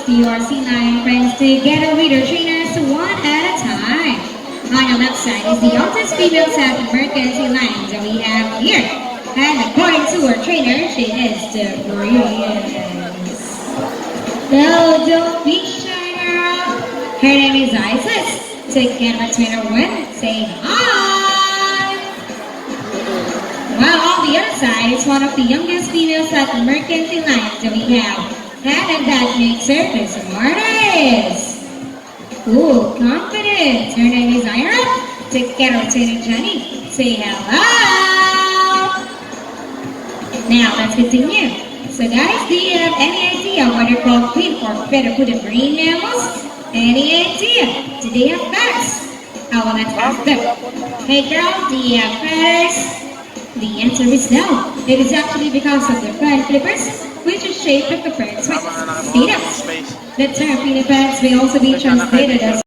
to your sea lion friends together with your trainers one at a time. On your left side is the oldest female South American sea lion that we have here. And according to our trainer, she is the Brilliance. No, don't be shy, girl. Her name is Isis. Together with trainer one, say hi. While on the other side is one of the youngest female South American sea lions that we have. And that makes her the smartest. Ooh, confident. Her name is Ira. Together with trainer Johnny, say hello. Now let's continue. So guys, do you have any idea what they're called queen or feather footed marine mammals? Any idea? Do they have feathers? Oh, well, let's ask them. Hey girl, do you have feathers? The answer is no. It is actually because of their fan flippers, which is shaped like a bird's wing. The term pinnipeds may also be translated as